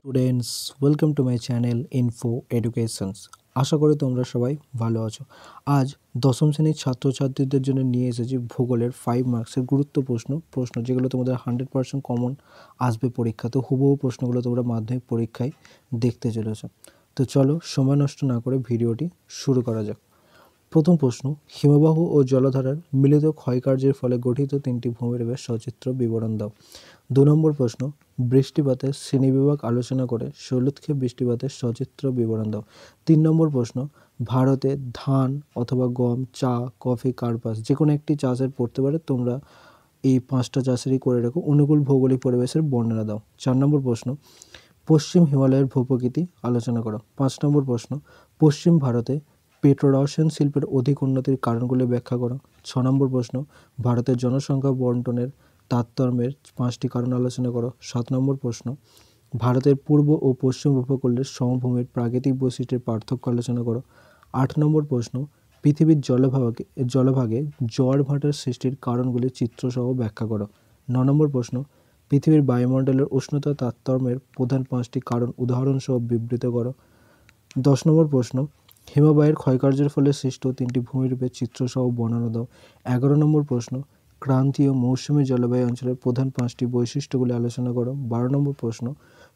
Students, welcome to my channel info educations. আশা করি তোমরা সবাই ভালো আছো। আজ দশম শ্রেণীর ছাত্রছাত্রীদের জন্য নিয়ে এসেছি ভূগোলের 5 মার্কসের গুরুত্বপূর্ণ প্রশ্ন, যেগুলো তোমাদের 100% কমন আসবে পরীক্ষাতে। হুবহু প্রশ্নগুলো তোমরা মাধ্যমিক পরীক্ষায় দেখতে চলেছো। তো চলো সময় নষ্ট না করে ভিডিওটি শুরু করা যাক। প্রথম প্রশ্ন, হিমবাহ ও জলধারার মিলিত ক্ষয়কার্যের ফলে গঠিত 3টি ভূমিরূপের সচিত্র বিবরণ দাও। 2 নম্বর প্রশ্ন, বৃষ্টিপাতের শ্রেণীবিভাগ আলোচনা করে শৈলক্ষে বৃষ্টিপাতের সচিত্র বিবরণ দাও। 3 নম্বর প্রশ্ন, ভারতে ধান অথবা গম, চা, কফি, কার্পাস যে কোনো একটি চাষের পড়তে পারে, তোমরা এই 5টা চাষেরই করে রাখো। অনুকূল ভৌগোলিক পরিবেশের বর্ণনা দাও। 4 নম্বর প্রশ্ন, পশ্চিম হিমালয়ের ভূপ্রকৃতি আলোচনা করো। 5 নম্বর প্রশ্ন, পশ্চিম ভারতে পেট্রোরসায়ন শিল্পের অধিক উন্নতির কারণগুলি ব্যাখ্যা করো। 6 নম্বর প্রশ্ন, ভারতের জনসংখ্যা বন্টনের তারতম্যের 5টি কারণ আলোচনা করো। 7 নম্বর প্রশ্ন, ভারতের পূর্ব ও পশ্চিম উপকূলের সমভূমির প্রাকৃতিক বৈশিষ্ট্যের পার্থক্য আলোচনা করো। 8 নম্বর প্রশ্ন, পৃথিবীর জলভাগে জোয়ার ভাটার সৃষ্টির কারণগুলি চিত্রসহ ব্যাখ্যা করো। 9 নম্বর প্রশ্ন, পৃথিবীর বায়ুমণ্ডলের উষ্ণতা তারতম্যের প্রধান 5টি কারণ উদাহরণসহ বিবৃত করো। 10 নম্বর প্রশ্ন, হিমবাহের ক্ষয়কার্যের ফলে সৃষ্ট 3টি ভূমিরূপের চিত্রসহ বর্ণনা দাও। 11 নম্বর প্রশ্ন, ক্রান্তীয় মৌসুমী জলবায়ু অঞ্চলের প্রধান 5টি বৈশিষ্ট্যগুলি আলোচনা করো। 12 নম্বর প্রশ্ন,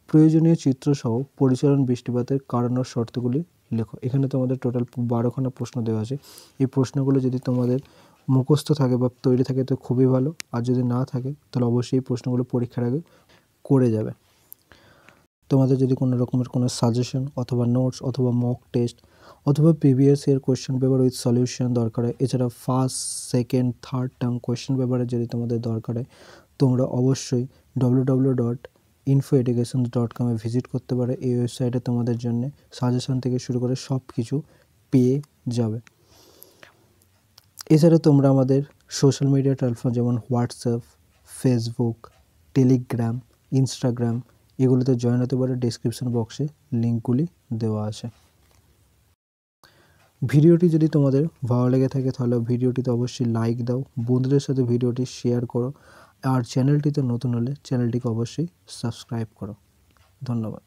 প্রয়োজনীয় চিত্রসহ পরিচালন বৃষ্টিপাতের কারণ ও শর্তগুলি লেখো। এখানে তোমাদের টোটাল 12খানা প্রশ্ন দেওয়া আছে। এই প্রশ্নগুলো যদি তোমাদের মুখস্থ থাকে বা তৈরি থাকে তো খুবই ভালো, আর যদি না থাকে তাহলে অবশ্যই এই প্রশ্নগুলো পরীক্ষার আগে করে যাবে। তোমাদের যদি কোনো রকমের কোনো সাজেশন অথবা নোটস অথবা মক টেস্ট অথবা previous year question paper with solution দরকার হয়, এছাড়া first, second, third term question পেপারে যদি তোমাদের দরকার হয়, তোমরা অবশ্যই www.infoeducation.com ভিজিট করতে পারো। এই ওয়েবসাইটে তোমাদের জন্য সাজেশন থেকে শুরু করে সব কিছু পেয়ে যাবে। এছাড়া তোমরা আমাদের সোশ্যাল মিডিয়া প্ল্যাটফর্ম যেমন হোয়াটসঅ্যাপ, ফেসবুক, টেলিগ্রাম, ইনস্টাগ্রাম এগুলোতে জয়েন হতে পারে। ডেসক্রিপশন বক্সে লিঙ্কগুলি দেওয়া আছে। ভিডিওটি যদি তোমাদের ভালো লেগে থাকে তাহলে ভিডিওটিতে অবশ্যই লাইক দাও, বন্ধুদের সাথে ভিডিওটি শেয়ার করো, আর চ্যানেলটিতে নতুন হলে চ্যানেলটিকে অবশ্যই সাবস্ক্রাইব করো। ধন্যবাদ।